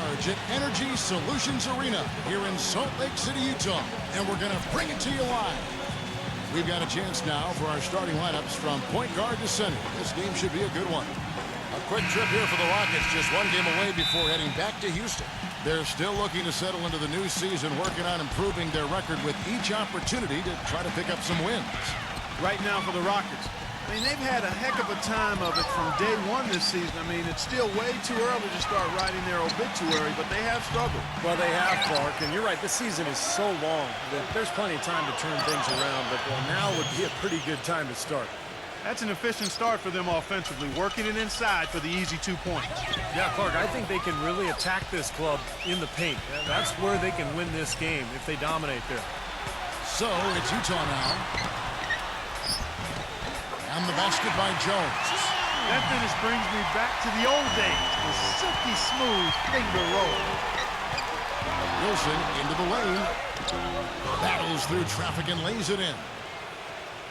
charge at Energy Solutions Arena here in Salt Lake City, Utah. And we're going to bring it to you live. We've got a chance now for our starting lineups from point guard to center. This game should be a good one. A quick trip here for the Rockets, just one game away before heading back to Houston. They're still looking to settle into the new season, working on improving their record with each opportunity to try to pick up some wins. Right now for the Rockets, I mean, they've had a heck of a time of it from day one this season. I mean, it's still way too early to start writing their obituary, but they have struggled. Well, they have, Clark, and you're right. This season is so long that there's plenty of time to turn things around, but now would be a pretty good time to start. That's an efficient start for them offensively, working it inside for the easy 2 points. Yeah, Clark, I think they can really attack this club in the paint. That's where they can win this game if they dominate there. So it's Utah now. And the basket by Jones. That finish brings me back to the old days, the silky smooth finger roll. Wilson into the lane. Battles through traffic and lays it in.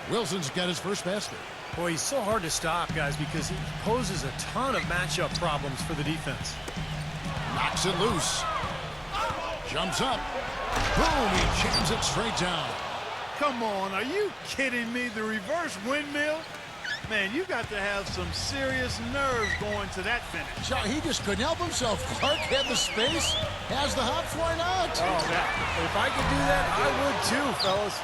Wilson's got his first basket. Boy, he's so hard to stop, guys, because he poses a ton of matchup problems for the defense. Knocks it loose. Jumps up. Boom, he jams it straight down. Come on, are you kidding me? The reverse windmill? Man, you got to have some serious nerves going to that finish. So he just couldn't help himself. Clark had the space, has the hops, why not? Oh, yeah. If I could do that, I would too, fellas.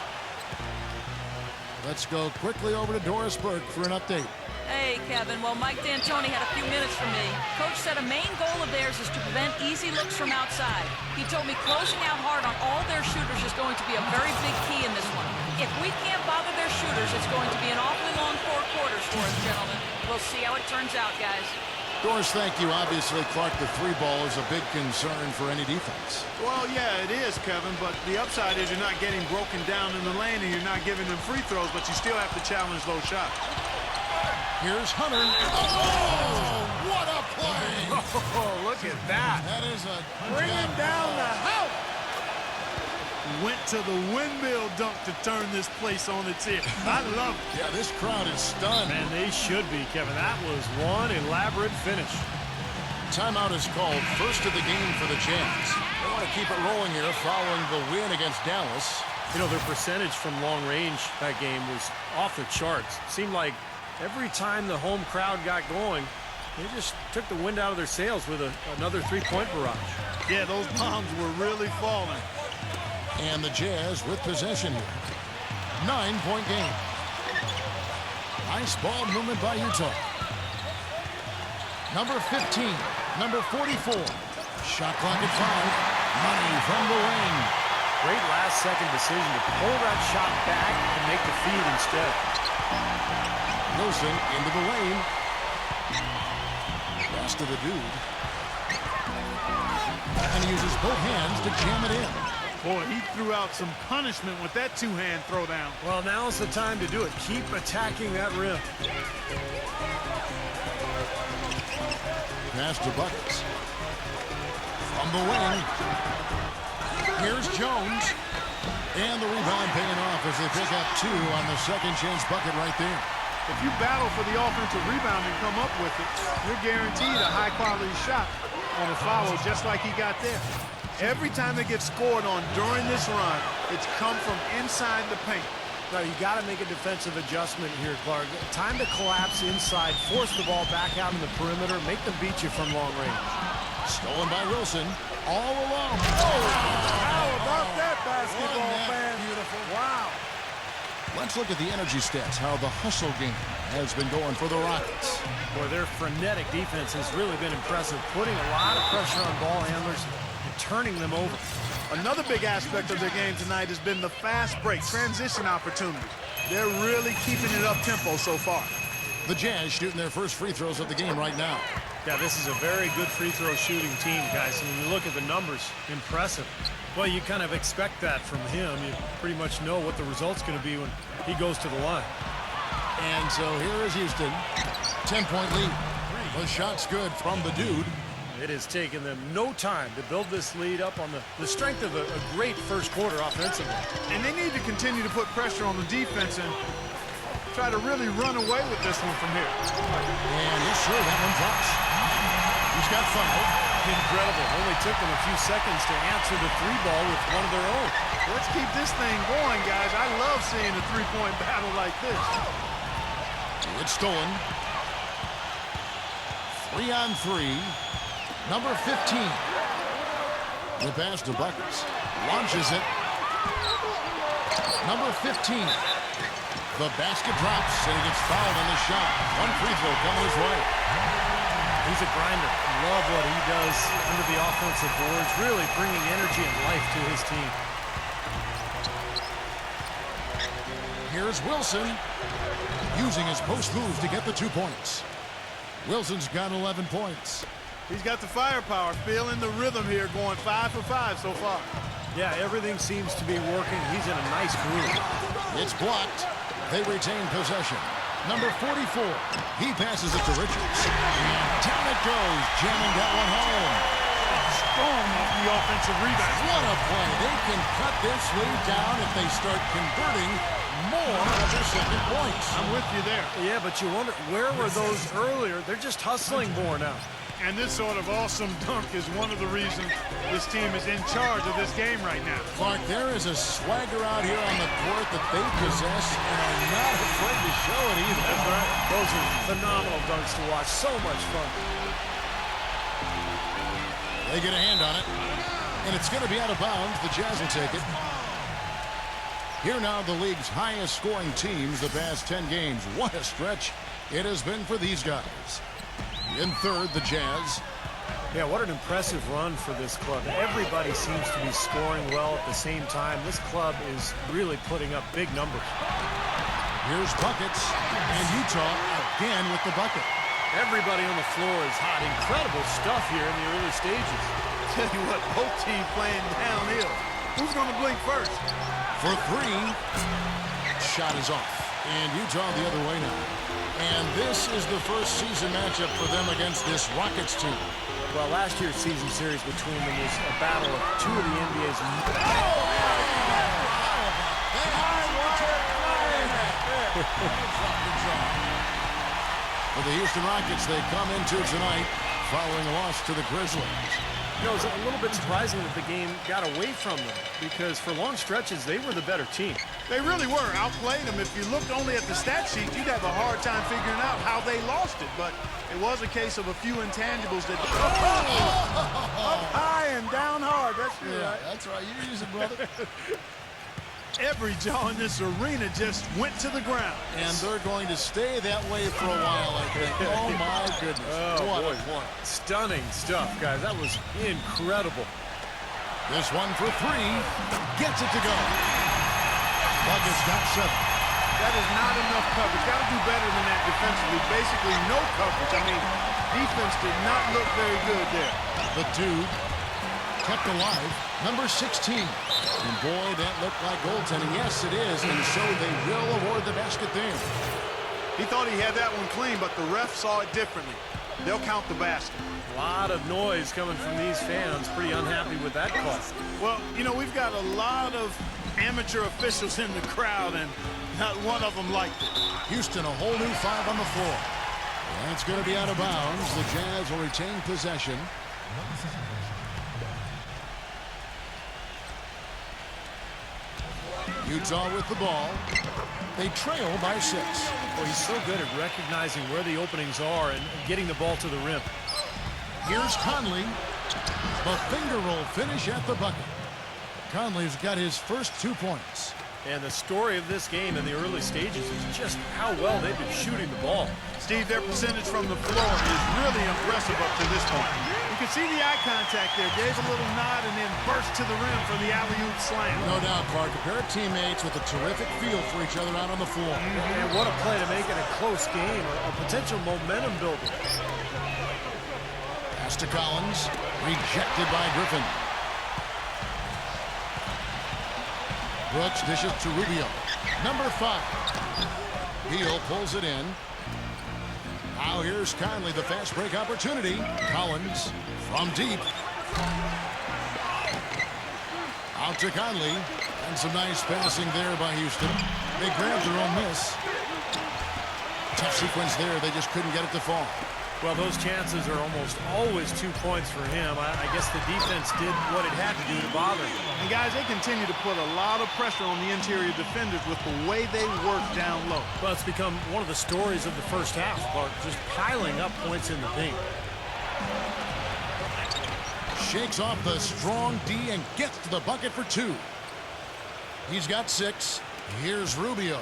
Let's go quickly over to Doris Burke for an update. Hey, Kevin. Well, Mike D'Antoni had a few minutes for me. Coach said a main goal of theirs is to prevent easy looks from outside. He told me closing out hard on all their shooters is going to be a very big key in this one. If we can't bother their shooters, it's going to be an awfully long 4 quarters for us, gentlemen. We'll see how it turns out, guys. Doris, thank you. Obviously, Clark, the 3-ball is a big concern for any defense. Well, yeah, it is, Kevin, but the upside is you're not getting broken down in the lane and you're not giving them free throws, but you still have to challenge those shots. Here's Hunter. Oh, what a play! Oh, look at that. That is a Bringing down the house. Went to the windmill dunk to turn this place on its ear. I love it. Yeah, this crowd is stunned. Man, they should be, Kevin. That was one elaborate finish. Timeout is called. First of the game for the Jazz. They want to keep it rolling here following the win against Dallas. You know, their percentage from long range that game was off the charts. Seemed like every time the home crowd got going, they just took the wind out of their sails with another 3-point barrage. Yeah, those bombs were really falling. And the Jazz with possession here. 9-point game. Nice ball movement by Utah. Number 15, number 44. Shot clock at 5. Money from the wing. Great last-second decision to pull that shot back and make the feed instead. Wilson into the lane. Pass to the dude. And he uses both hands to jam it in. Boy, he threw out some punishment with that 2-hand throwdown. Well, now's the time to do it. Keep attacking that rim. Pass to Buckets. From the wing. Here's Jones. And the rebound paying off as they pick up 2 on the second chance bucket right there. If you battle for the offensive rebound and come up with it, you're guaranteed a high-quality shot on a follow just like he got there. Every time they get scored on during this run, it's come from inside the paint. Now, you got to make a defensive adjustment here, Clark. Time to collapse inside, force the ball back out in the perimeter, make them beat you from long range. Stolen by Wilson. All alone. Oh, how about that basketball, man? Beautiful. Wow. Let's look at the energy stats, how the hustle game has been going for the Rockets. Boy, their frenetic defense has really been impressive, putting a lot of pressure on ball handlers and turning them over. Another big aspect of their game tonight has been the fast break, transition opportunities. They're really keeping it up-tempo so far. The Jazz shooting their first free throws of the game right now. Yeah, this is a very good free throw shooting team, guys. And when you look at the numbers, impressive. Well, you kind of expect that from him. You pretty much know what the result's going to be when he goes to the line. And so here is Houston. 10-point lead. The shot's good from the dude. It has taken them no time to build this lead up on the strength of a great first quarter offensively. And they need to continue to put pressure on the defense and try to really run away with this one from here. And yes, sir, that one drops. He's got 5. incredible. Only took them a few seconds to answer the three ball with one of their own. Let's keep this thing going, guys. I love seeing a three-point battle like this. It's stolen. 3-on-3. Number 15. The pass to Buckets. Launches it. Number 15. The basket drops, and he gets fouled on the shot. One free throw coming his way. He's a grinder. Love what he does under the offensive boards, really bringing energy and life to his team. Here's Wilson, using his post move to get the 2 points. Wilson's got 11 points. He's got the firepower, feeling the rhythm here, going 5 for 5 so far. Yeah, everything seems to be working. He's in a nice groove. It's blocked. They retain possession. Number 44. He passes it to Richards. And down it goes, jamming that one home. Strong off the offensive rebound. What a play. They can cut this lead down if they start converting more of their second points. I'm with you there. Yeah, but you wonder, where were those earlier? They're just hustling more now. And this sort of awesome dunk is one of the reasons this team is in charge of this game right now. Clark, there is a swagger out here on the court that they possess and are not afraid to show it either. That's right. Those are phenomenal dunks to watch. So much fun. They get a hand on it, and it's going to be out of bounds. The Jazz will take it. Here now, the league's highest scoring teams the past 10 games. What a stretch it has been for these guys. In third, the Jazz. Yeah, what an impressive run for this club. Everybody seems to be scoring well at the same time. This club is really putting up big numbers. Here's Buckets, and Utah again with the bucket. Everybody on the floor is hot. Incredible stuff here in the early stages. Tell you what, both teams playing downhill. Who's going to blink first? For three. Shot is off. And Utah the other way now. And this is the first season matchup for them against this Rockets team. Well, last year's season series between them was a battle of two of the NBA's... For the Houston Rockets, they come into tonight following a loss to the Grizzlies. You know, it was a little bit surprising that the game got away from them because for long stretches, they were the better team. They really were. Outplayed them. If you looked only at the stat sheet, you'd have a hard time figuring out how they lost it. But it was a case of a few intangibles that... Up high and down hard. That's right. That's right. You use it, brother. Every jaw in this arena just went to the ground. And they're going to stay that way for a while, I think. Oh, my goodness. Oh, what boy. a point. Stunning stuff, guys. That was incredible. This one for three. Gets it to go. Buckets got 7. That is not enough coverage. Got to do better than that defensively. Basically no coverage. I mean, defense did not look very good there. The dude kept alive. Number 16. And boy, that looked like goaltending. Yes, it is. And so they will award the basket there. He thought he had that one clean, but the ref saw it differently. They'll count the basket. A lot of noise coming from these fans. Pretty unhappy with that call. Well, you know, we've got a lot of amateur officials in the crowd, and not one of them liked it. Houston, a whole new 5 on the floor. That's going to be out of bounds. The Jazz will retain possession. Utah with the ball. They trail by 6. Well, he's so good at recognizing where the openings are and getting the ball to the rim. Here's Conley. The finger roll finish at the bucket. Conley's got his first 2 points. And the story of this game in the early stages is just how well they've been shooting the ball. Steve, their percentage from the floor is really impressive up to this point. You can see the eye contact there. Gave a little nod and then burst to the rim for the alley-oop slam. No doubt, Clark. A pair of teammates with a terrific feel for each other out on the floor. And what a play to make it a close game, a potential momentum builder. Pass to Collins. Rejected by Griffin. Brooks dishes to Rubio. Number 5. Beal pulls it in. Now here's Conley, the fast break opportunity. Collins from deep. Out to Conley. And some nice passing there by Houston. They grabbed their own miss. Tough sequence there. They just couldn't get it to fall. Well, those chances are almost always 2 points for him. I guess the defense did what it had to do to bother him. And guys, they continue to put a lot of pressure on the interior defenders with the way they work down low. Well, it's become one of the stories of the first half, Clark, just piling up points in the paint. Shakes off the strong D and gets to the bucket for 2. He's got 6. Here's Rubio.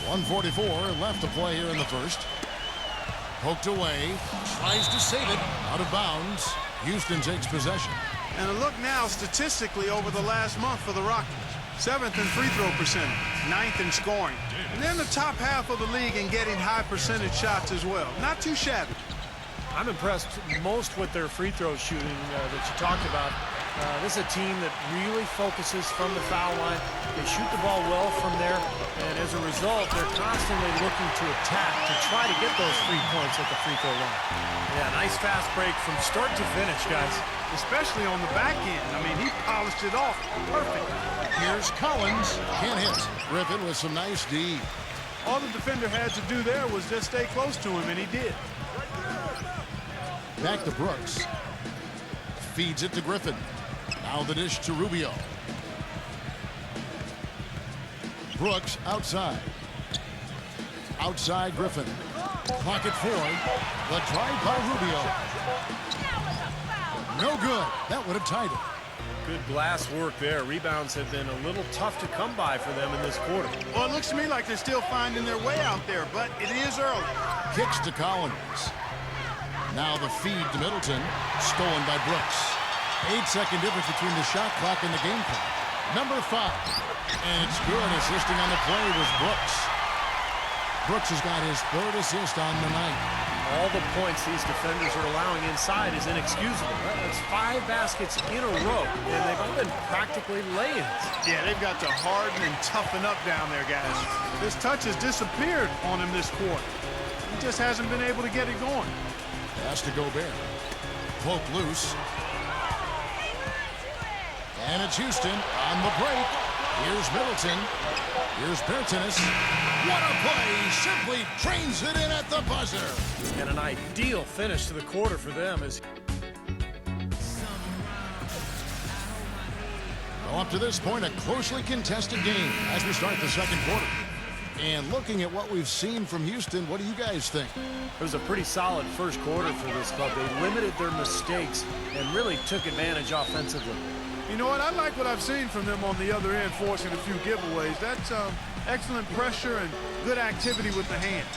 .144 left to play here in the first. Poked away. Tries to save it. Out of bounds. Houston takes possession. And a look now statistically over the last month for the Rockets. 7th in free throw percentage, 9th in scoring. And they're in the top half of the league in getting high percentage shots as well. Not too shabby. I'm impressed most with their free throw shooting that you talked about. This is a team that really focuses from the foul line. They shoot the ball well from there, and as a result, they're constantly looking to attack to try to get those 3 points at the free throw line. Yeah, nice fast break from start to finish, guys. Especially on the back end. I mean, he polished it off perfect. Here's Collins. Can't hit. Griffin with some nice D. All the defender had to do there was just stay close to him, and he did. Back to Brooks. Feeds it to Griffin. Now the dish to Rubio. Brooks outside. Outside Griffin. Pocket forward. The drive by Rubio. No good. That would have tied it. Good glass work there. Rebounds have been a little tough to come by for them in this quarter. Well, it looks to me like they're still finding their way out there, but it is early. Kicks to Collins. Now the feed to Middleton. Stolen by Brooks. 8-second difference between the shot clock and the game clock. Number 5. And it's good. Assisting on the play was Brooks. Brooks has got his 3rd assist on the night. All the points these defenders are allowing inside is inexcusable. That's 5 baskets in a row, and they've all been practically lay-ins. Yeah, they've got to harden and toughen up down there, guys. This touch has disappeared on him this quarter. He just hasn't been able to get it going. Pass to Gobert. Poke loose. And it's Houston on the break. Here's Middleton. Here's Bertans. What a play! Simply trains it in at the buzzer. And an ideal finish to the quarter for them as well, up to this point, a closely contested game as we start the second quarter. And looking at what we've seen from Houston, what do you guys think? it was a pretty solid first quarter for this club. They limited their mistakes and really took advantage offensively. You know what? I like what I've seen from them on the other end, forcing a few giveaways. That's excellent pressure and good activity with the hands.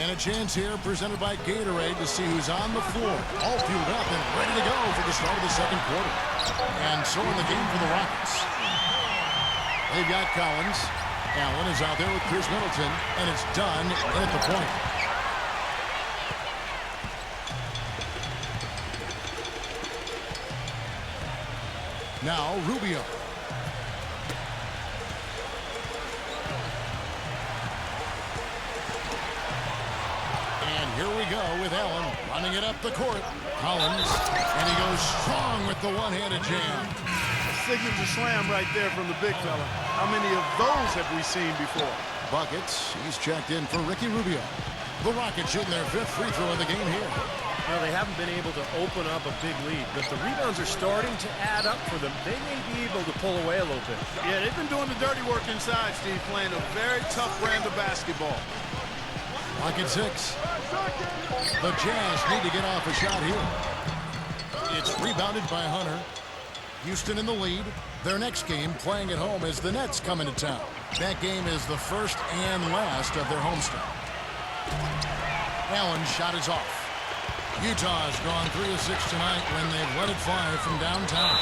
And a chance here presented by Gatorade to see who's on the floor. All fueled up and ready to go for the start of the second quarter. And so in the game for the Rockets. They've got Collins. Allen is out there with Chris Middleton. And it's done at the point. Now Rubio. And here we go with Allen running it up the court. Collins, and he goes strong with the one-handed jam. A signature slam right there from the big fella. How many of those have we seen before? Buckets. He's checked in for Ricky Rubio. The Rockets shooting their 5th free throw of the game here. You know, they haven't been able to open up a big lead, but the rebounds are starting to add up for them. They may be able to pull away a little bit. Yeah, they've been doing the dirty work inside, Steve, playing a very tough brand of basketball. Rocket 6. The Jazz need to get off a shot here. It's rebounded by Hunter. Houston in the lead. Their next game playing at home as the Nets come into town. That game is the first and last of their homestand. Allen's shot is off. Utah's gone 3 of 6 tonight when they've let it fly from downtown.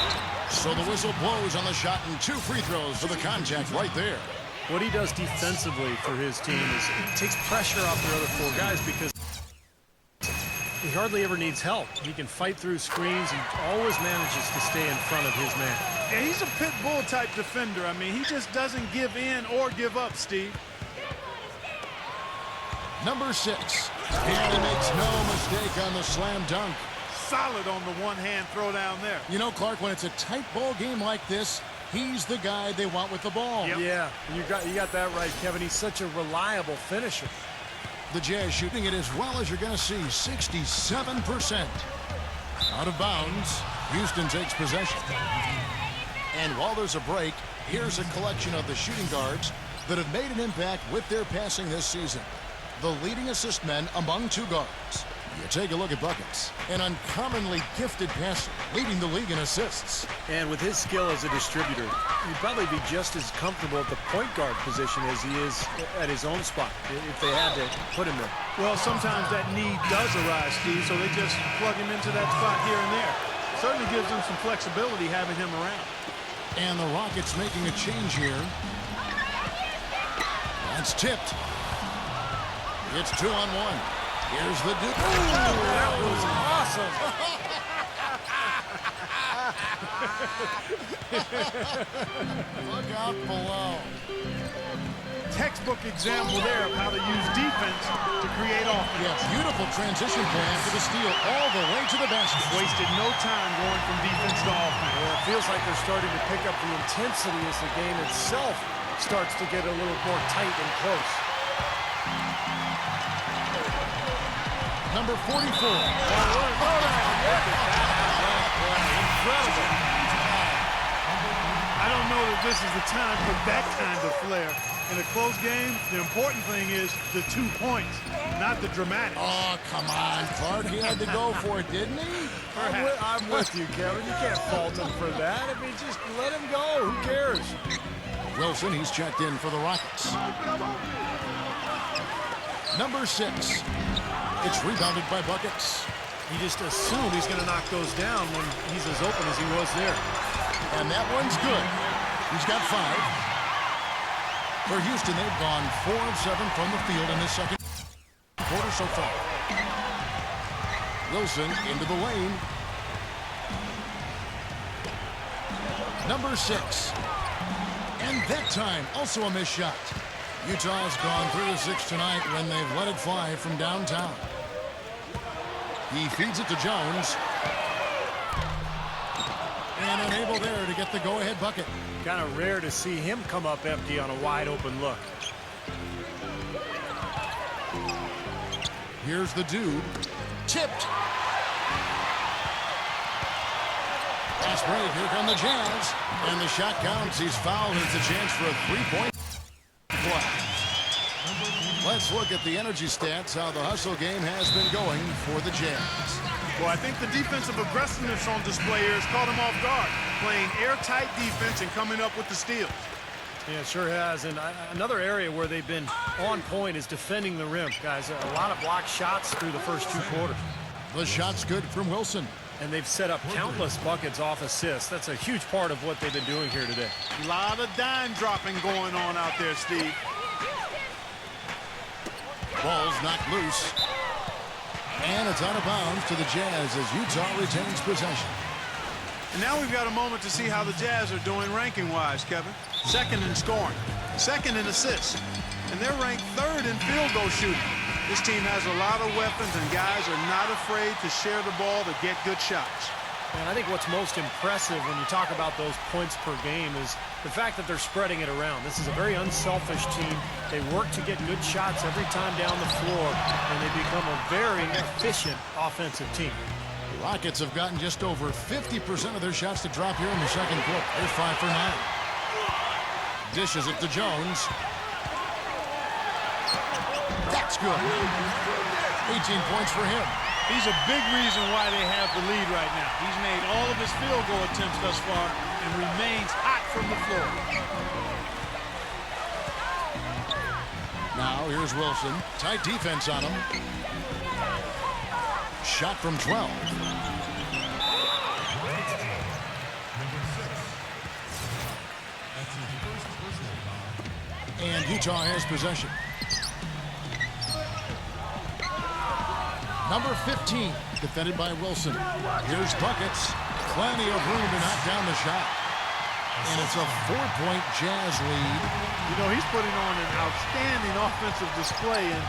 So the whistle blows on the shot and 2 free throws for the contact right there. What he does defensively for his team is it takes pressure off the other 4 guys because he hardly ever needs help. He can fight through screens. He always manages to stay in front of his man. Yeah, he's a pit bull type defender. I mean, he just doesn't give in or give up, Steve. Number 6. And he makes no mistake on the slam dunk. Solid on the one-hand throw down there. You know, Clark, when it's a tight ball game like this, He's the guy they want with the ball. Yep. Yeah, you got that right, Kevin. He's such a reliable finisher. The Jazz shooting it as well as you're going to see, 67%. Out of bounds, Houston takes possession. And while there's a break, here's a collection of the shooting guards that have made an impact with their passing this season. The leading assist men among two guards. You take a look at buckets. An uncommonly gifted passer, leading the league in assists. And with his skill as a distributor, he'd probably be just as comfortable at the point guard position as he is at his own spot, if they had to put him there. Well, sometimes that need does arise, Steve, so they just plug him into that spot here and there. Certainly gives them some flexibility having him around. And the Rockets making a change here. That's tipped. It's 2-on-1. Here's the dude. That was awesome. Look out below. Textbook example there of how to use defense to create offense. Yeah, beautiful transition play after the steal all the way to the basket. Wasted no time going from defense to offense. Well, it feels like they're starting to pick up the intensity as the game itself starts to get a little more tight and close. Number 44. Incredible. I don't know that this is the time for that kind of flair. In a close game, the important thing is the 2 points, not the dramatics. Oh, come on, Clark. He had to go for it, didn't he? I'm with you, Kevin. You can't fault him for that. I mean, just let him go. Who cares? Wilson, he's checked in for the Rockets. Number 6. It's rebounded by Buckets. You just assume he's going to knock those down when he's as open as he was there. And that one's good. He's got 5. For Houston, they've gone 4 of 7 from the field in this second quarter so far. Wilson into the lane. Number 6. And that time, also a missed shot. Utah's gone 3 of 6 tonight when they've let it fly from downtown. He feeds it to Jones. And unable there to get the go-ahead bucket. Kind of rare to see him come up empty on a wide-open look. Here's the dude. Tipped. Fast break. Here come the Jazz. And the shot counts. He's fouled. It's a chance for a 3-point play. Let's look at the energy stats, how the hustle game has been going for the Jazz. Well, I think the defensive aggressiveness on display here has caught them off guard, playing airtight defense and coming up with the steals. Yeah, it sure has. And another area where they've been on point is defending the rim. Guys, a lot of blocked shots through the first 2 quarters. The shot's good from Wilson. And they've set up countless buckets off assists. That's a huge part of what they've been doing here today. A lot of dime dropping going on out there, Steve. Ball's knocked loose. And it's out of bounds to the Jazz as Utah retains possession. And now we've got a moment to see how the Jazz are doing ranking-wise, Kevin. 2nd in scoring, 2nd in assists, and they're ranked 3rd in field goal shooting. This team has a lot of weapons, and guys are not afraid to share the ball to get good shots. And I think what's most impressive when you talk about those points per game is the fact that they're spreading it around. This is a very unselfish team. They work to get good shots every time down the floor, and they become a very efficient offensive team. The Rockets have gotten just over 50% of their shots to drop here in the second quarter. They're 5 for 9. Dishes it to Jones. That's good. 18 points for him. He's a big reason why they have the lead right now. He's made all of his field goal attempts thus far and remains hot from the floor. Now here's Wilson. Tight defense on him. Shot from 12. And Utah has possession. Number 15, defended by Wilson. Here's Buckets. Plenty of room to knock down the shot. And it's a 4-point Jazz lead. You know, he's putting on an outstanding offensive display, and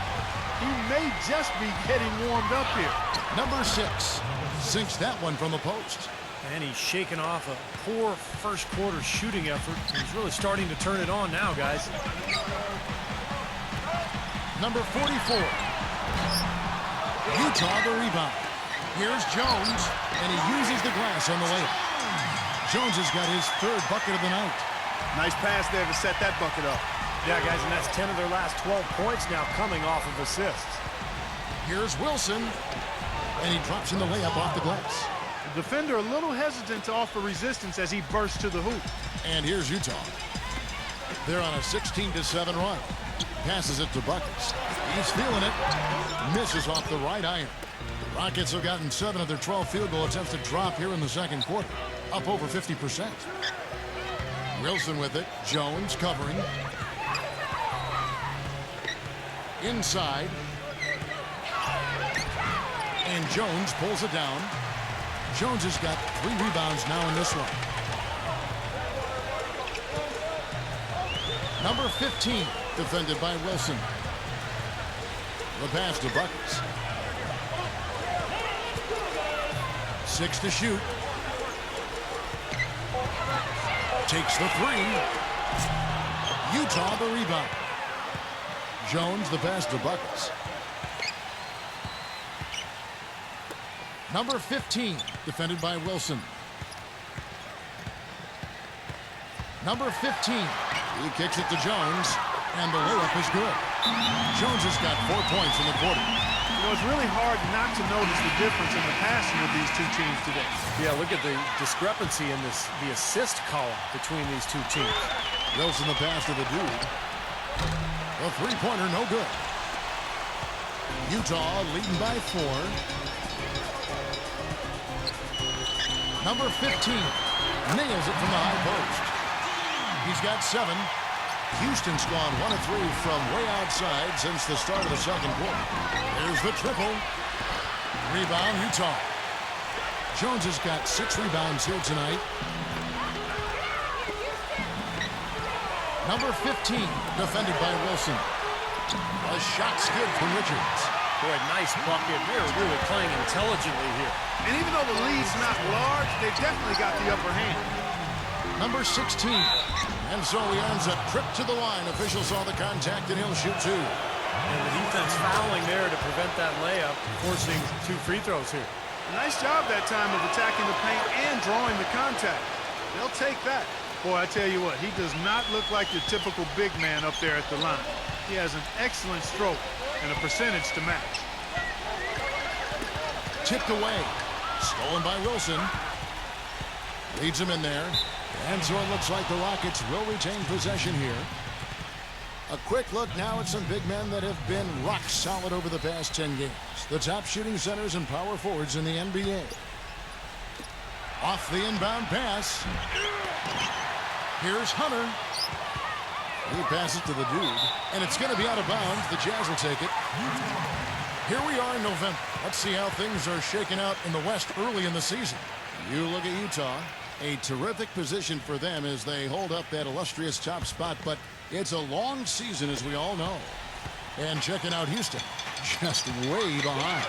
he may just be getting warmed up here. Number 6 sinks that one from the post. And he's shaking off a poor first quarter shooting effort. He's really starting to turn it on now, guys. Number 44. Utah the rebound. Here's Jones, and he uses the glass on the layup. Jones has got his third bucket of the night. Nice pass there to set that bucket up. Yeah, guys, and that's 10 of their last 12 points now coming off of assists. Here's Wilson, and he drops in the layup off the glass. The defender a little hesitant to offer resistance as he bursts to the hoop. And here's Utah. They're on a 16-7 run. Passes it to Buckets. He's feeling it. Misses off the right iron. The Rockets have gotten 7 of their 12 field goal attempts to drop here in the second quarter. Up over 50%. Wilson with it. Jones covering. Inside. And Jones pulls it down. Jones has got 3 rebounds now in this one. Number 15, defended by Wilson. The pass to Buckets. 6 to shoot. Takes the 3. Utah the rebound. Jones the pass to Buckets. Number 15, defended by Wilson. Number 15, he kicks it to Jones, and the layup is good. Jones has got 4 points in the quarter. You know, it's really hard not to notice the difference in the passing of these two teams today. Yeah, look at the discrepancy in the assist column between these two teams. Wilson the pass to the dude. The three-pointer no good. Utah leading by 4. Number 15 nails it from the high post. He's got 7. Houston's gone 1 of 3 from way outside since the start of the second quarter. There's the triple. Rebound, Utah. Jones has got 6 rebounds here tonight. Number 15, defended by Wilson. A shot skid from Richards. Boy, nice bucket. They're really playing intelligently here. And even though the lead's not large, they've definitely got the upper hand. Number 16. And so he earns a trip to the line. Officials saw the contact, and he'll shoot 2. And the defense fouling there to prevent that layup, forcing 2 free throws here. Nice job that time of attacking the paint and drawing the contact. They'll take that. Boy, I tell you what, he does not look like your typical big man up there at the line. He has an excellent stroke and a percentage to match. Tipped away. Stolen by Wilson. Leads him in there. And so it looks like the Rockets will retain possession here. A quick look now at some big men that have been rock solid over the past 10 games. The top shooting centers and power forwards in the NBA. Off the inbound pass. Here's Hunter. He passes to the dude, and it's going to be out of bounds. The Jazz will take it. Here we are in November. Let's see how things are shaking out in the West early in the season. You look at Utah. A terrific position for them as they hold up that illustrious top spot, but it's a long season, as we all know. And checking out Houston, just way behind.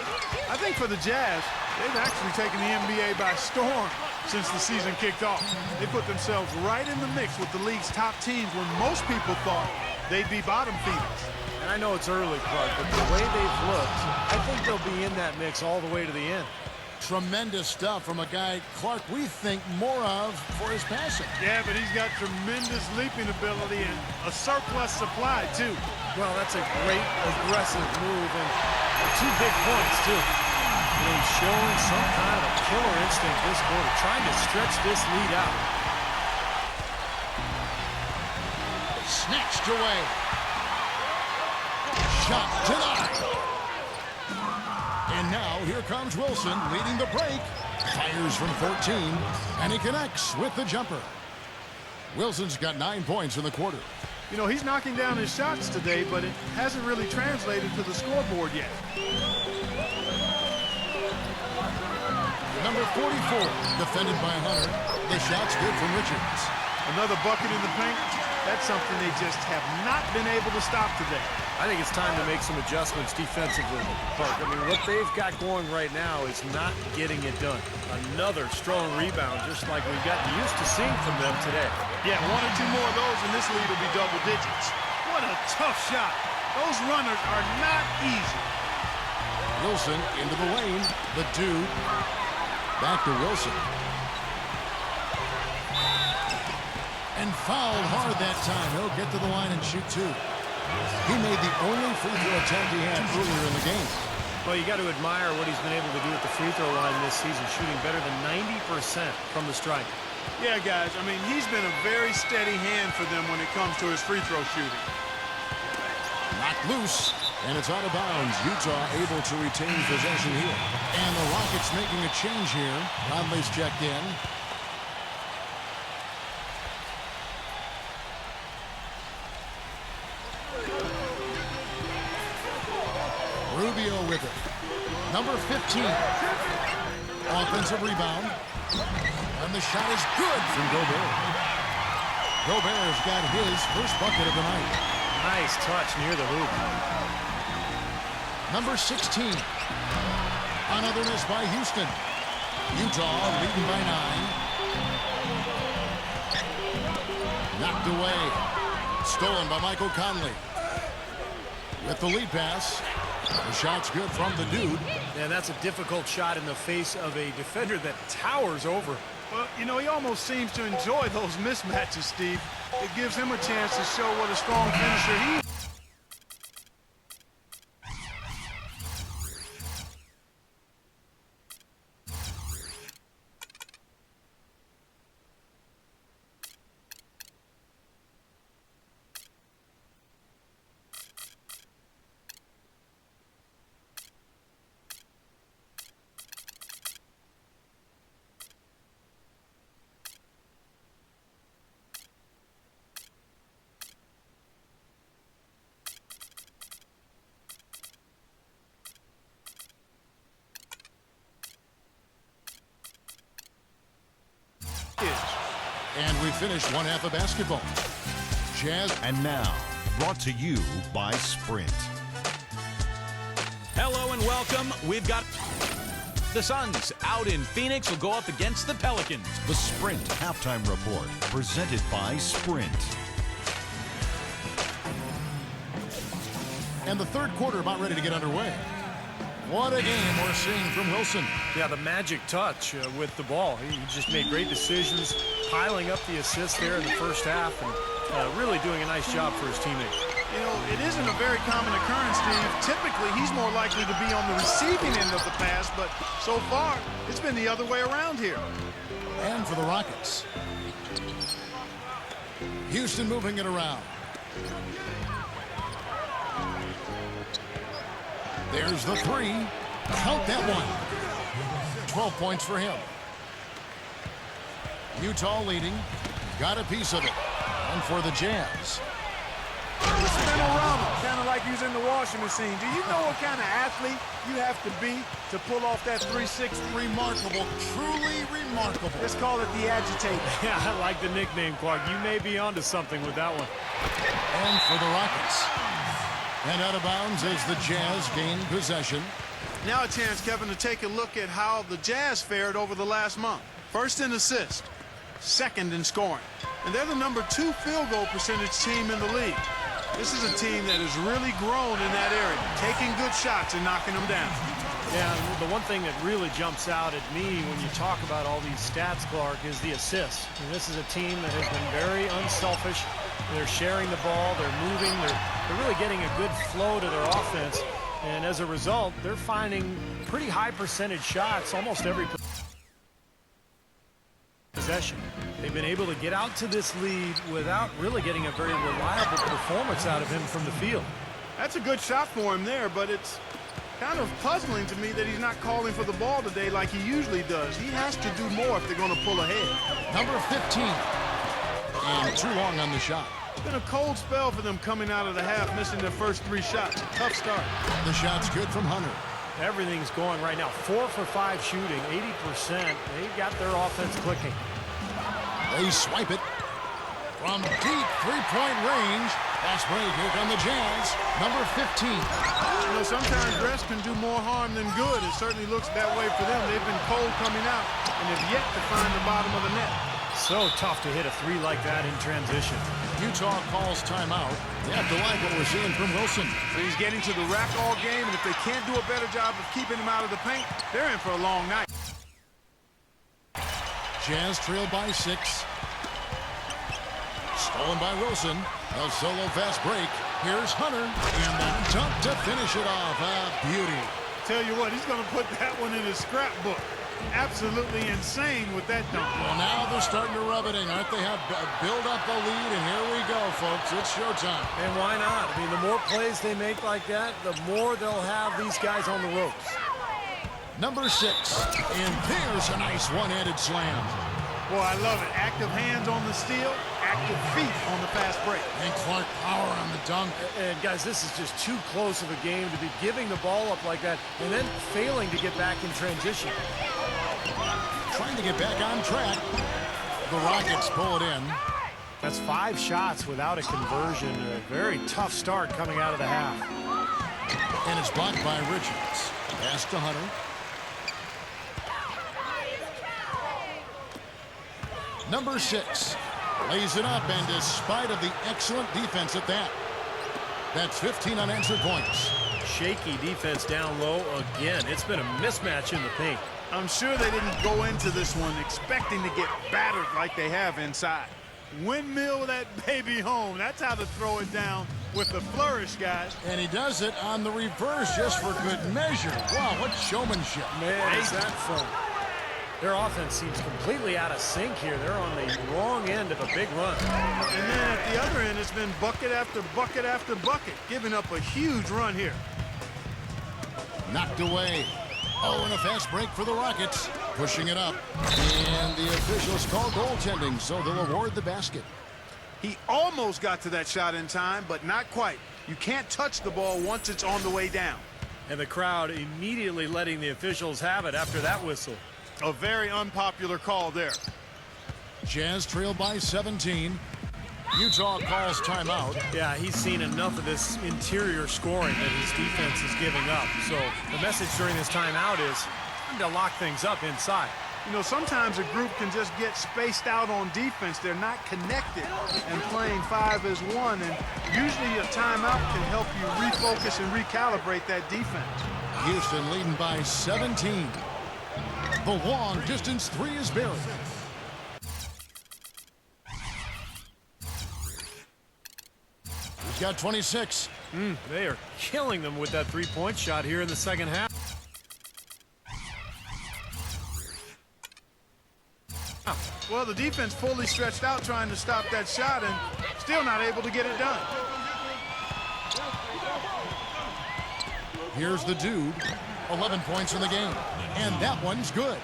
I think for the Jazz, they've actually taken the NBA by storm since the season kicked off. They put themselves right in the mix with the league's top teams when most people thought they'd be bottom feeders. And I know it's early, Clark, but the way they've looked, I think they'll be in that mix all the way to the end. Tremendous stuff from a guy, Clark, we think more of for his passing. Yeah, but he's got tremendous leaping ability and a surplus supply, too. Well, that's a great aggressive move, and 2 big points, too. And he's showing some kind of a killer instinct this quarter, trying to stretch this lead out. Snatched away. Shot denied. And now here comes Wilson leading the break. Fires from 14, and he connects with the jumper. Wilson's got 9 points in the quarter. You know, he's knocking down his shots today, but it hasn't really translated to the scoreboard yet. Number 44, defended by Hunter. The shot's good from Richards. Another bucket in the paint. That's something they just have not been able to stop today. I think it's time to make some adjustments defensively, Park. I mean, what they've got going right now is not getting it done. Another strong rebound, just like we've gotten used to seeing from them today. Yeah, 1 or 2 more of those, and this lead will be double digits. What a tough shot. Those runners are not easy. Wilson into the lane. The dude. Back to Wilson. And fouled hard that time. He'll get to the line and shoot 2. He made the only free throw attempt he had earlier in the game. Well, you got to admire what he's been able to do at the free throw line this season, shooting better than 90% from the stripe. Yeah, guys, I mean, he's been a very steady hand for them when it comes to his free throw shooting. Knocked loose, and it's out of bounds. Utah able to retain possession here. And the Rockets making a change here. Conley's checked in. Rubio with it. Number 15. Offensive rebound. And the shot is good from Gobert. Gobert's got his first bucket of the night. Nice touch near the hoop. Number 16. Another miss by Houston. Utah leading by 9. Knocked away. Stolen by Michael Conley. With the lead pass. The shot's good from the dude. Yeah, that's a difficult shot in the face of a defender that towers over. Well, you know, he almost seems to enjoy those mismatches, Steve. It gives him a chance to show what a strong finisher he is. And we finish one half of basketball. Jazz. And now, brought to you by Sprint. Hello and welcome. We've got the Suns out in Phoenix will go up against the Pelicans. The Sprint Halftime Report, presented by Sprint. And the third quarter about ready to get underway. What a game we're seeing from Wilson. Yeah, the magic touch with the ball. He just made great decisions, piling up the assists there in the first half, and really doing a nice job for his teammates. You know, it isn't a very common occurrence, Steve. Typically, he's more likely to be on the receiving end of the pass, but so far, it's been the other way around here. And for the Rockets. Houston moving it around. There's the 3. Count that one. 12 points for him. Utah leading. Got a piece of it. And for the Jazz. The spinorama, kind of like using the washing machine. Do you know what kind of athlete you have to be to pull off that 360? Remarkable. Truly remarkable. Let's call it the agitator. Yeah, I like the nickname, Clark. You may be onto something with that one. And for the Rockets. And out of bounds as the Jazz gain possession. Now a chance, Kevin, to take a look at how the Jazz fared over the last month. First in assists, second in scoring. And they're the number 2 field goal percentage team in the league. This is a team that has really grown in that area, taking good shots and knocking them down. Yeah, the one thing that really jumps out at me when you talk about all these stats, Clark, is the assists. And this is a team that has been very unselfish. They're sharing the ball, they're moving, they're really getting a good flow to their offense. And as a result, they're finding pretty high percentage shots almost every possession. They've been able to get out to this lead without really getting a very reliable performance out of him from the field. That's a good shot for him there, but it's kind of puzzling to me that he's not calling for the ball today like he usually does. He has to do more if they're going to pull ahead. Number 15. And too long on the shot. It's been a cold spell for them coming out of the half, missing their first 3 shots. Tough start. The shot's good from Hunter. Everything's going right now. 4 for 5 shooting, 80%. They got their offense clicking. They swipe it from deep 3-point range, Fast break. Here come the Jazz. Number 15. You know, sometimes rest can do more harm than good. It certainly looks that way for them. They've been cold coming out and have yet to find the bottom of the net. So tough to hit a three like that in transition. Utah calls timeout. They have to like what we're seeing from Wilson. So he's getting to the rack all game, and if they can't do a better job of keeping him out of the paint, they're in for a long night. Jazz trail by 6. Stolen by Wilson. El Solo fast break. Here's Hunter. And the dunk to finish it off. A beauty. Tell you what, he's going to put that one in his scrapbook. Absolutely insane with that dunk. Well, now they're starting to rub it in, aren't they? Have build up a lead, and here we go, folks. It's showtime. And why not? I mean, the more plays they make like that, the more they'll have these guys on the ropes. Number 6. And there's a nice one-handed slam. Boy, I love it. Active hands on the steal, active feet on the fast break. And Clark power on the dunk. And guys, this is just too close of a game to be giving the ball up like that and then failing to get back in transition. Trying to get back on track. The Rockets pull it in. That's 5 shots without a conversion. A very tough start coming out of the half. And it's blocked by Richards. Pass to Hunter. Number 6 lays it up, and despite of the excellent defense at that, that's 15 unanswered points. Shaky defense down low again. It's been a mismatch in the paint. I'm sure they didn't go into this one expecting to get battered like they have inside. Windmill that baby home. That's how to throw it down with the flourish, guys. And he does it on the reverse just for good measure. Wow, what showmanship. Man, is that fun. Their offense seems completely out of sync here. They're on the wrong end of a big run. And then at the other end, it's been bucket after bucket after bucket, giving up a huge run here. Knocked away. Oh, and a fast break for the Rockets. Pushing it up. And the officials call goaltending, so they'll award the basket. He almost got to that shot in time, but not quite. You can't touch the ball once it's on the way down. And the crowd immediately letting the officials have it after that whistle. A very unpopular call there. Jazz trail by 17. Utah calls timeout. Yeah, he's seen enough of this interior scoring that his defense is giving up. So the message during this timeout is time to lock things up inside. You know, sometimes a group can just get spaced out on defense. They're not connected and playing 5 as 1. And usually a timeout can help you refocus and recalibrate that defense. Houston leading by 17. The long distance 3 is buried. He's got 26. They are killing them with that three-point shot here in the second half. Well, the defense fully stretched out trying to stop that shot and still not able to get it done. Here's the dude. 11 points in the game. And that one's good.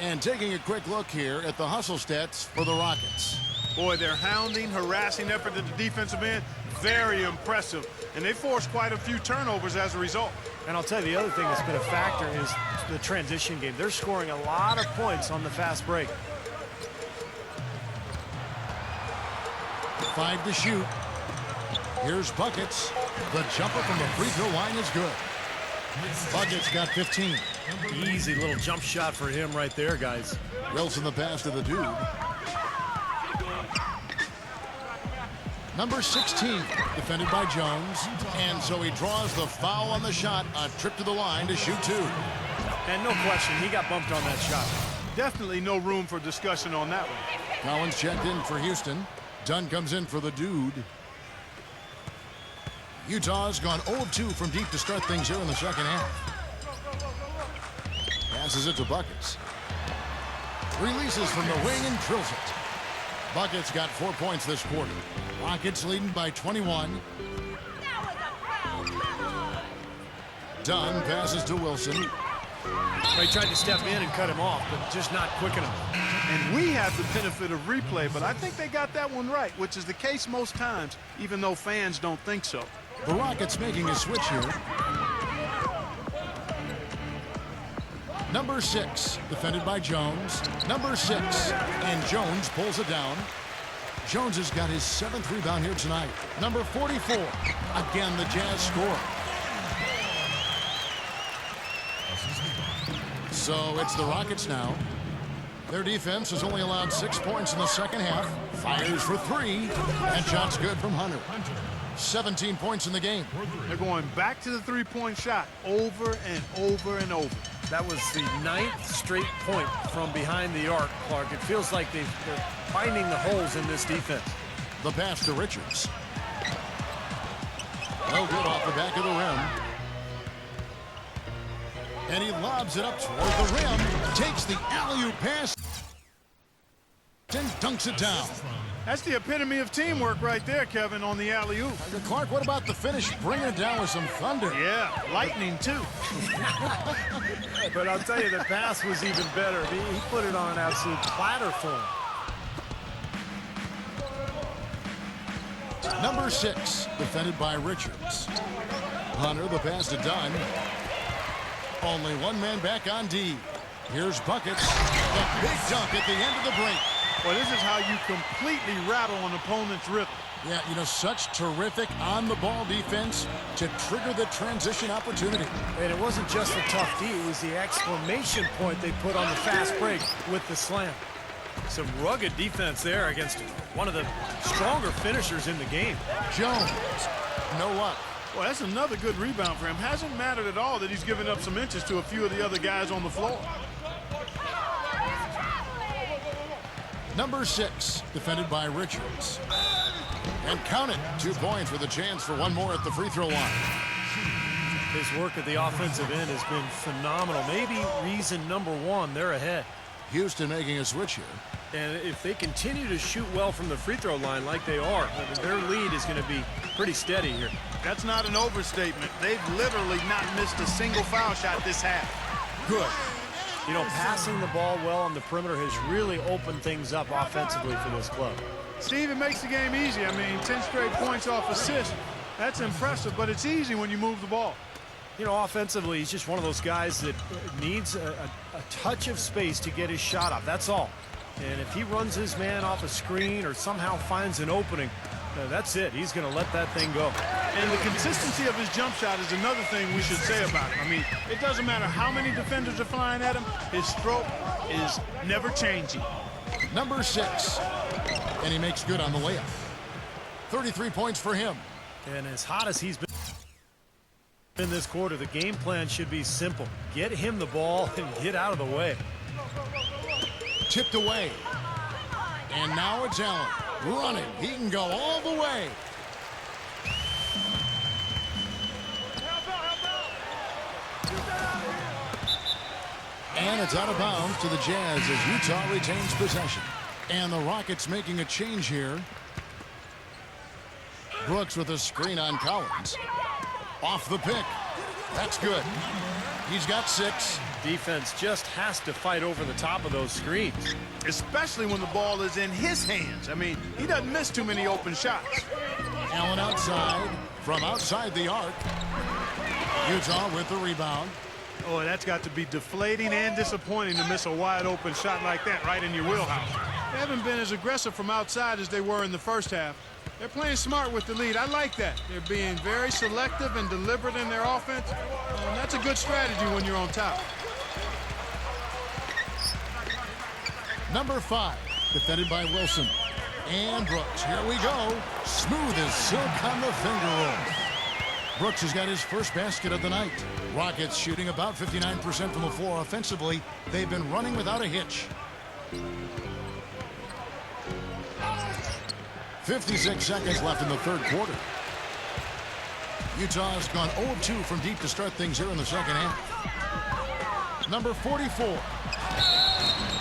And taking a quick look here at the hustle stats for the Rockets. Boy, their hounding, harassing effort at the defensive end, very impressive. And they forced quite a few turnovers as a result. And I'll tell you, the other thing that's been a factor is the transition game. They're scoring a lot of points on the fast break. 5 to shoot. Here's Buckets. The jumper from the free throw line is good. Buckets got 15. Easy little jump shot for him right there, guys. Wilson the pass to the dude. Number 16, defended by Jones. And so he draws the foul on the shot. A trip to the line to shoot 2. And no question, he got bumped on that shot. Definitely no room for discussion on that one. Collins checked in for Houston. Dunn comes in for the dude. Utah's gone 0-2 from deep to start things here in the second half. Passes it to Buckets. Releases from the wing and drills it. Buckets got 4 points this quarter. Rockets leading by 21. Dunn passes to Wilson. He tried to step in and cut him off, but just not quick enough. And we have the benefit of replay, but I think they got that one right, which is the case most times, even though fans don't think so. The Rockets making a switch here. Number 6, defended by Jones. Number 6, and Jones pulls it down. Jones has got his 7th rebound here tonight. Number 44, again the Jazz score. So it's the Rockets now. Their defense has only allowed 6 points in the second half. Fires for 3. That shot's good from Hunter. 17 points in the game. They're going back to the three-point shot over and over and over. That was the 9th straight point from behind the arc, Clark. It feels like they're finding the holes in this defense. The pass to Richards. No good off the back of the rim. And he lobs it up toward the rim. Takes the alley-oop pass and dunks it down. That's the epitome of teamwork right there, Kevin, on the alley-oop. Clark, what about the finish? Bringing it down with some thunder. Yeah, lightning, too. But I'll tell you, the pass was even better. He put it on an absolute platter for him. Number 6, defended by Richards. Hunter, the pass to Dunn. Only one man back on D. Here's Buckets. A big dunk at the end of the break. Well, this is how you completely rattle an opponent's rhythm. Yeah, you know, such terrific on-the-ball defense to trigger the transition opportunity. And it wasn't just the tough D, it was the exclamation point they put on the fast break with the slam. Some rugged defense there against one of the stronger finishers in the game. Jones, no luck. Well, that's another good rebound for him. Hasn't mattered at all that he's given up some inches to a few of the other guys on the floor. Number 6, defended by Richards. And count it, 2 points with a chance for one more at the free throw line. His work at the offensive end has been phenomenal. Maybe reason number 1, they're ahead. Houston making a switch here. And if they continue to shoot well from the free throw line like they are, their lead is going to be pretty steady here. That's not an overstatement. They've literally not missed a single foul shot this half. Good. You know, passing the ball well on the perimeter has really opened things up offensively for this club. Steve, it makes the game easy. I mean, 10 straight points off assist. That's impressive, but it's easy when you move the ball. You know, offensively, he's just one of those guys that needs a touch of space to get his shot up. That's all. And if he runs his man off a screen or somehow finds an opening, that's it. He's going to let that thing go. And the consistency of his jump shot is another thing we should say about him. I mean, it doesn't matter how many defenders are flying at him. His stroke is never changing. Number 6. And he makes good on the layup. 33 points for him. And as hot as he's been in this quarter, the game plan should be simple. Get him the ball and get out of the way. Tipped away. And now it's Allen running. He can go all the way. And it's out of bounds to the Jazz as Utah retains possession. And the Rockets making a change here. Brooks with a screen on Collins. Off the pick. That's good. He's got 6. Defense just has to fight over the top of those screens. Especially when the ball is in his hands. I mean, he doesn't miss too many open shots. Allen outside. From outside the arc. Utah with the rebound. Oh, that's got to be deflating and disappointing to miss a wide open shot like that right in your wheelhouse. They haven't been as aggressive from outside as they were in the first half. They're playing smart with the lead. I like that. They're being very selective and deliberate in their offense. And that's a good strategy when you're on top. Number 5, defended by Wilson. And Brooks. Here we go. Smooth as silk on the finger roll. Brooks has got his first basket of the night. Rockets shooting about 59% from the floor offensively. They've been running without a hitch. 56 seconds left in the third quarter. Utah has gone 0-2 from deep to start things here in the second half. Number 44.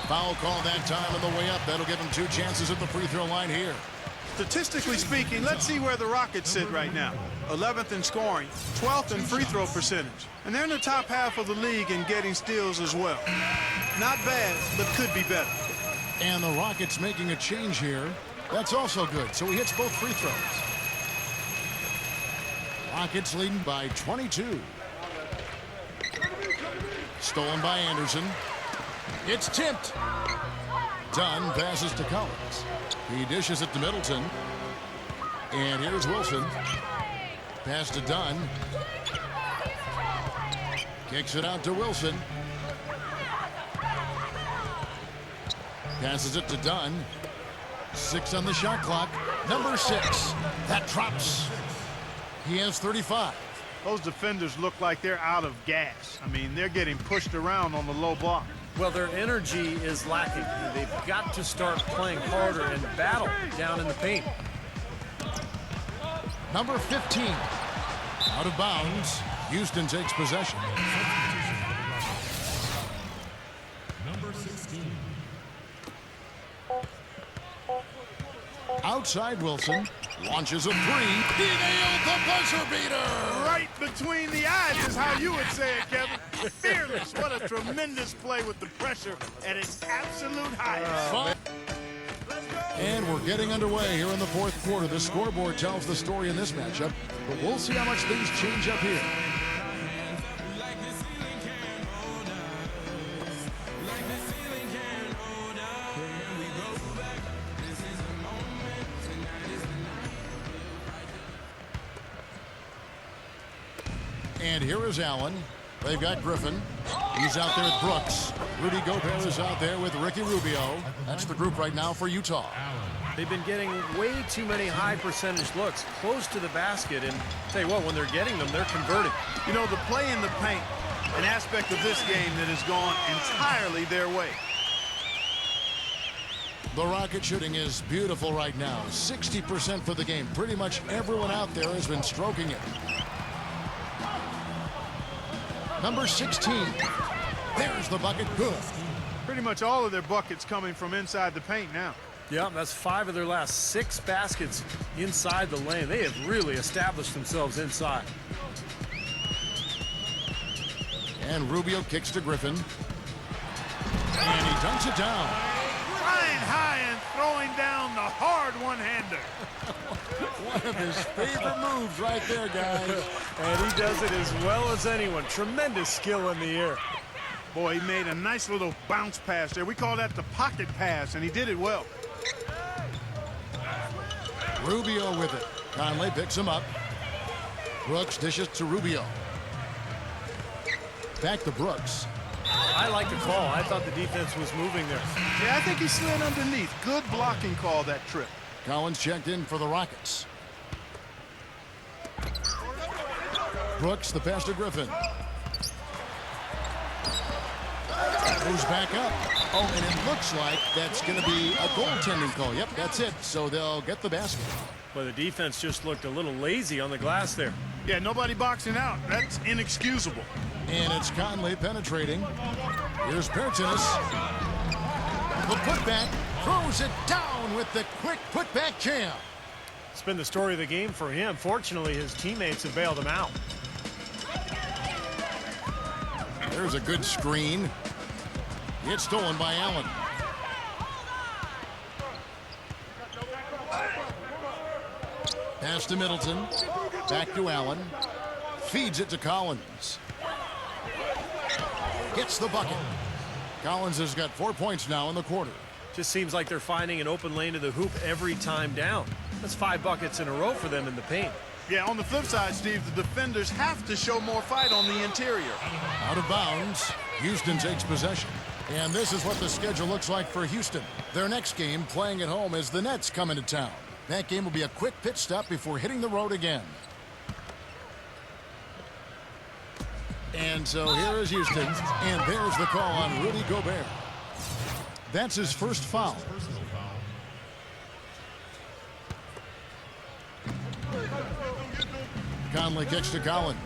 Foul call that time on the way up. That'll give him 2 chances at the free throw line here. Statistically speaking, let's see where the Rockets sit right now. 11th in scoring, 12th in free throw percentage. And they're in the top half of the league in getting steals as well. Not bad, but could be better. And the Rockets making a change here. That's also good. So he hits both free throws. Rockets leading by 22. Stolen by Anderson. It's tipped. Dunn passes to Collins. He dishes it to Middleton. And here's Wilson. Pass to Dunn. Kicks it out to Wilson. Passes it to Dunn. 6 on the shot clock. Number 6. That drops. He has 35. Those defenders look like they're out of gas. I mean, they're getting pushed around on the low block. Well, their energy is lacking. They've got to start playing harder and battle down in the paint. Number 15. Out of bounds. Houston takes possession. Number 16. Outside Wilson. Launches a 3. He nailed the buzzer beater. Right between the eyes is how you would say it, Kevin. Fearless. What a tremendous play with the pressure at its absolute highest. And we're getting underway here in the fourth quarter. The scoreboard tells the story in this matchup, but we'll see how much things change up here. And here is Allen. They've got Griffin. He's out there with Brooks. Rudy Gobert is out there with Ricky Rubio. That's the group right now for Utah. They've been getting way too many high percentage looks close to the basket, and tell you what, when they're getting them, they're converting. You know, the play in the paint, an aspect of this game that has gone entirely their way. The Rocket shooting is beautiful right now. 60% for the game. Pretty much everyone out there has been stroking it. Number 16. There's the bucket. Good. Pretty much all of their buckets coming from inside the paint now. Yeah, that's 5 of their last 6 baskets inside the lane. They have really established themselves inside. And Rubio kicks to Griffin. And he dunks it down. Flying high and throwing down the hard one-hander. One of his favorite moves right there, guys. And he does it as well as anyone. Tremendous skill in the air. Boy, he made a nice little bounce pass there. We call that the pocket pass, and he did it well. Rubio with it. Conley picks him up. Brooks dishes to Rubio. Back to Brooks. I like the call. I thought the defense was moving there. Yeah, I think he slid underneath. Good blocking call that trip. Collins checked in for the Rockets. Brooks, the pass to Griffin. Goes back up. Oh, and it looks like that's going to be a goaltending call. Yep, that's it. So they'll get the basket. But the defense just looked a little lazy on the glass there. Yeah, nobody boxing out. That's inexcusable. And it's Conley penetrating. Here's Pertinis. The putback, throws it down with the quick putback jam. It's been the story of the game for him. Fortunately, his teammates have bailed him out. There's a good screen. It's stolen by Allen. Pass to Middleton. Back to Allen. Feeds it to Collins. Gets the bucket. Collins has got 4 points now in the quarter. Just seems like they're finding an open lane to the hoop every time down. That's 5 buckets in a row for them in the paint. Yeah, on the flip side, Steve, the defenders have to show more fight on the interior. Out of bounds. Houston takes possession. And this is what the schedule looks like for Houston. Their next game, playing at home, as the Nets come into town. That game will be a quick pit stop before hitting the road again. And so here is Houston, and there's the call on Rudy Gobert. That's his first foul. Conley kicks to Collins.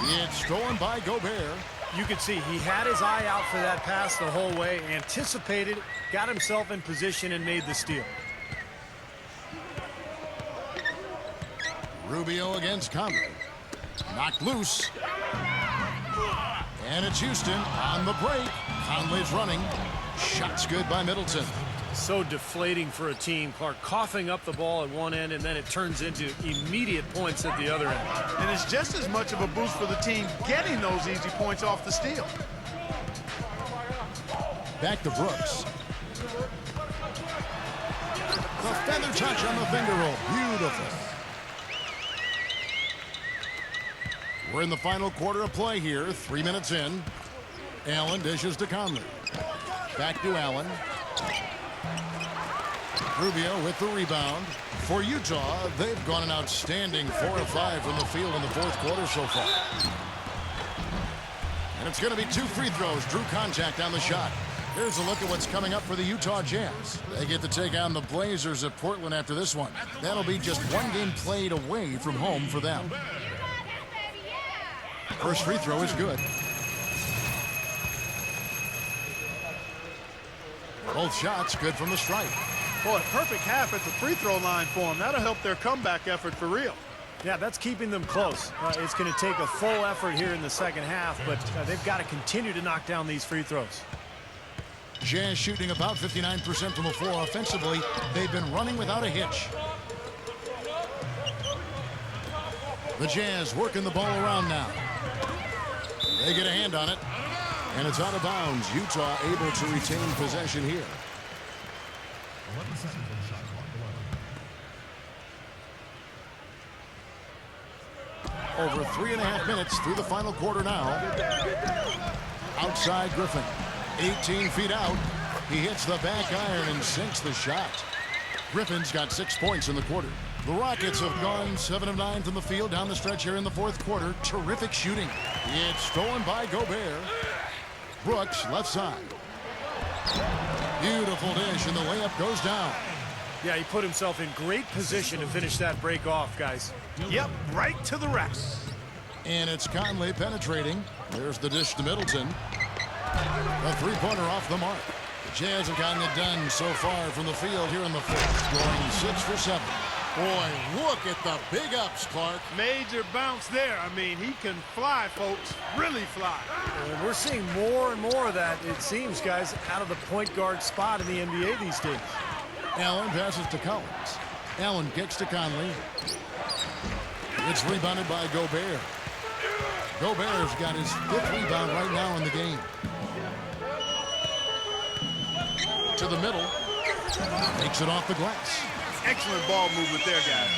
It's stolen by Gobert. You could see he had his eye out for that pass the whole way, anticipated, got himself in position, and made the steal. Rubio against Conley. Knocked loose. And it's Houston on the break. Conley's running. Shot's good by Middleton. So deflating for a team. Clark coughing up the ball at one end, and then it turns into immediate points at the other end. And it's just as much of a boost for the team getting those easy points off the steal. Back to Brooks. The feather touch on the finger roll. Beautiful. We're in the final quarter of play here. 3 minutes in. Allen dishes to Conley. Back to Allen. Rubio with the rebound. For Utah, they've gone an outstanding 4 of 5 from the field in the fourth quarter so far. And it's going to be 2 free throws. Drew contact on the shot. Here's a look at what's coming up for the Utah Jazz. They get to take on the Blazers at Portland after this one. That'll be just 1 game played away from home for them. First free throw is good. Both shots good from the stripe. Boy, perfect half at the free throw line for them. That'll help their comeback effort for real. Yeah, that's keeping them close. It's going to take a full effort here in the second half, but they've got to continue to knock down these free throws. Jazz shooting about 59% from the floor offensively. They've been running without a hitch. The Jazz working the ball around now. They get a hand on it, and it's out of bounds. Utah able to retain possession here. 11 seconds on the shot clock. Over 3.5 minutes through the final quarter now. Outside Griffin. 18 feet out. He hits the back iron and sinks the shot. Griffin's got 6 points in the quarter. The Rockets have gone 7 of 9 from the field down the stretch here in the fourth quarter. Terrific shooting. It's stolen by Gobert. Brooks left side. Beautiful dish, and the layup goes down. Yeah, he put himself in great position to finish that break off, guys. Yep, right to the rack. And it's Conley penetrating. There's the dish to Middleton. A three-pointer off the mark. The Jazz have gotten it done so far from the field here in the fourth, scoring 6 for 7. Boy, look at the big ups, Clark. Major bounce there. I mean, he can fly, folks. Really fly. And we're seeing more and more of that, it seems, guys, out of the point guard spot in the NBA these days. Allen passes to Collins. Allen kicks to Conley. It's rebounded by Gobert. Gobert's got his 5th rebound right now in the game. To the middle. Takes it off the glass. Excellent ball movement there, guys.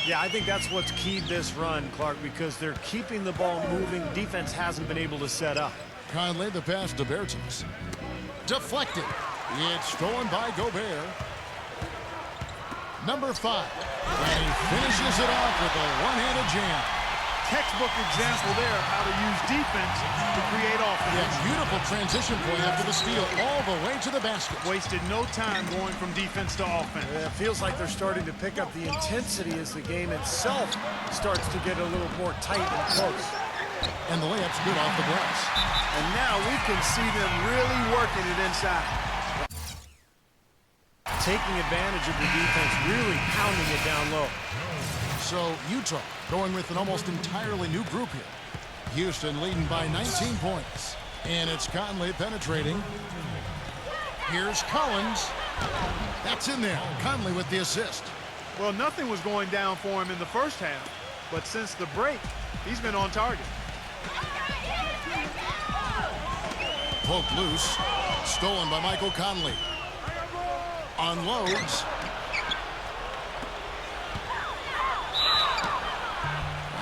Yeah, I think that's what's keyed this run, Clark, because they're keeping the ball moving. Defense hasn't been able to set up. Conley, the pass to Bertans. Deflected. It's stolen by Gobert. Number 5. And he finishes it off with a one-handed jam. Textbook example there of how to use defense to create offense. Yeah, beautiful transition point after the steal all the way to the basket. Wasted no time going from defense to offense. It feels like they're starting to pick up the intensity as the game itself starts to get a little more tight and close. And the layup's good off the glass. And now we can see them really working it inside. Taking advantage of the defense, really pounding it down low. So Utah going with an almost entirely new group here. Houston leading by 19 points. And it's Conley penetrating. Here's Collins. That's in there. Conley with the assist. Well, nothing was going down for him in the first half. But since the break, he's been on target. Poked loose. Stolen by Michael Conley. Unloads.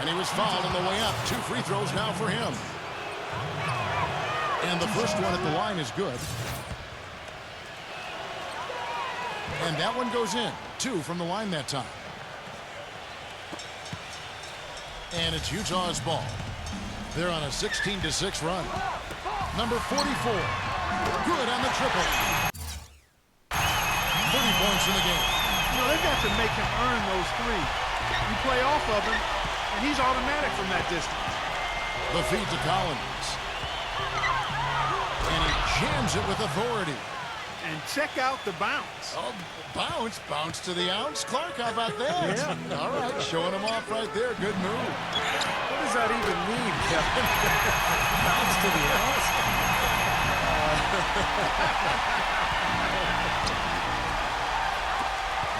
And he was fouled on the way up. 2 free throws now for him. And the first one at the line is good. And that one goes in. 2 from the line that time. And it's Utah's ball. They're on a 16-6 run. Number 44. Good on the triple. 30 points in the game. You know, they've got to make him earn those 3. You play off of him, and he's automatic from that distance. The feed to Collins. And he jams it with authority. And check out the bounce. Oh, bounce. Bounce to the ounce. Clark, how about that? Yeah. All right, showing him off right there. Good move. What does that even mean, Kevin? Bounce to the ounce?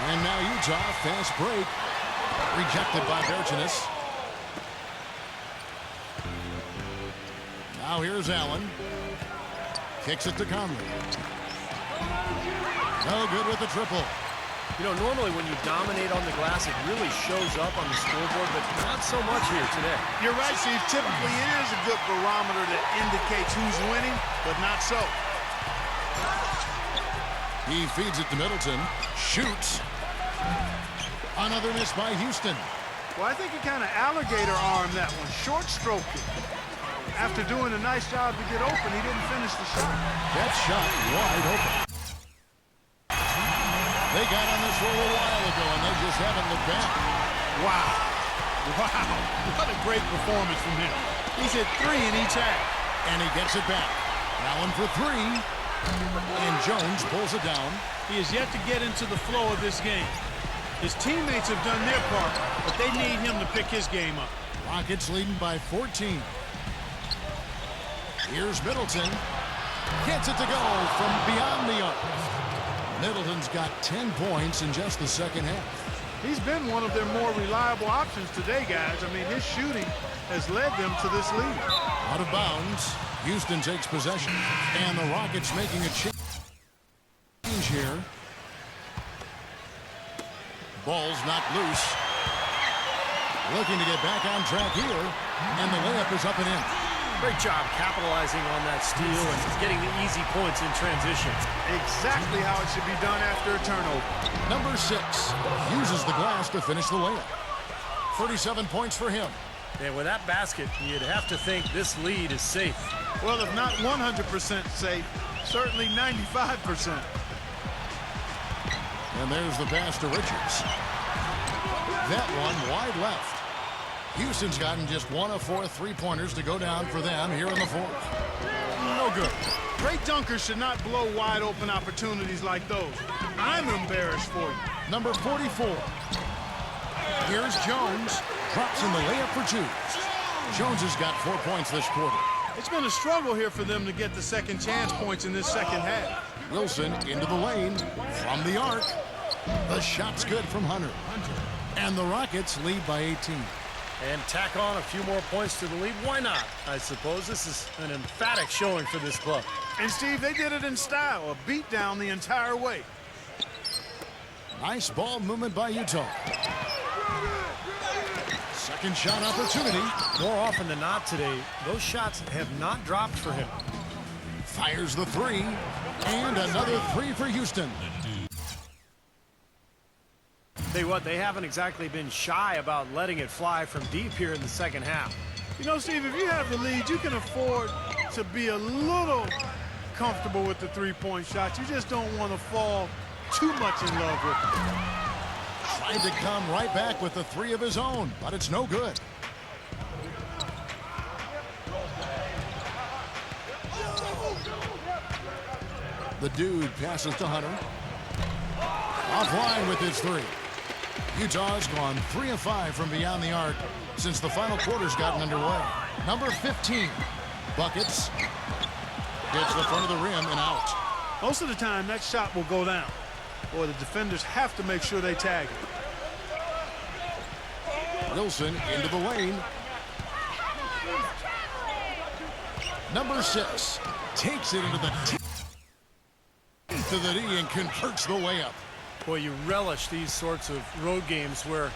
And now Utah, fast break. Rejected by Bertans. Now here's Allen. Kicks it to Conley. No good with the triple. You know, normally when you dominate on the glass, it really shows up on the scoreboard, but not so much here today. You're right, Steve. Typically, it is a good barometer that indicates who's winning, but not so. He feeds it to Middleton. Shoots. Another miss by Houston. Well, I think he kind of alligator armed that one. Short stroking. After doing a nice job to get open, he didn't finish the shot. That shot wide open. They got on this roll a while ago, and they just haven't looked back. Wow. Wow. What a great performance from him. He's hit 3 in each half. And he gets it back. Allen for 3. And Jones pulls it down. He has yet to get into the flow of this game. His teammates have done their part, but they need him to pick his game up. Rockets leading by 14. Here's Middleton. Gets it to go from beyond the arc. Middleton's got 10 points in just the second half. He's been one of their more reliable options today, guys. I mean, his shooting has led them to this lead. Out of bounds. Houston takes possession. And the Rockets making a change here. Ball's knocked loose. Looking to get back on track here. And the layup is up and in. Great job capitalizing on that steal and getting the easy points in transition. Exactly how it should be done after a turnover. Number 6 uses the glass to finish the layup. 37 points for him. And with that basket, you'd have to think this lead is safe. Well, if not 100% safe, certainly 95%. And there's the pass to Richards. That one wide left. Houston's gotten just 1 of 4 3-pointers to go down for them here in the fourth. No good. Great dunkers should not blow wide open opportunities like those. I'm embarrassed for you. Number 44. Here's Jones. Drops in the layup for 2. Jones has got 4 points this quarter. It's been a struggle here for them to get the second chance points in this second half. Wilson into the lane from the arc. The shot's good from Hunter. And the Rockets lead by 18. And tack on a few more points to the lead. Why not? I suppose this is an emphatic showing for this club. And, Steve, they did it in style, a beat down the entire way. Nice ball movement by Utah. Second shot opportunity. More often than not today, those shots have not dropped for him. Fires the 3. And another 3 for Houston. Tell you what, they haven't exactly been shy about letting it fly from deep here in the second half. You know, Steve, if you have the lead, you can afford to be a little comfortable with the three-point shot. You just don't want to fall too much in love with it. Tried to come right back with the 3 of his own, but it's no good. The dude passes to Hunter. Offline with his 3. Utah's gone 3 of 5 from beyond the arc since the final quarter's gotten underway. Number 15, buckets. Gets the front of the rim and out. Most of the time, that shot will go down. Boy, the defenders have to make sure they tag it. Wilson into the lane. Number 6 takes it into the to the D and converts the layup. Boy, you relish these sorts of road games where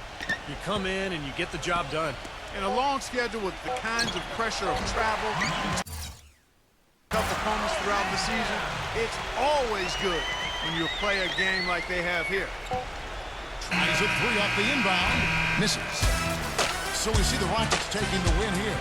you come in and you get the job done. In a long schedule with the kinds of pressure of travel, tough opponents throughout the season, it's always good when you play a game like they have here. Tries a 3 off the inbound. Misses. So we see the Rockets taking the win here.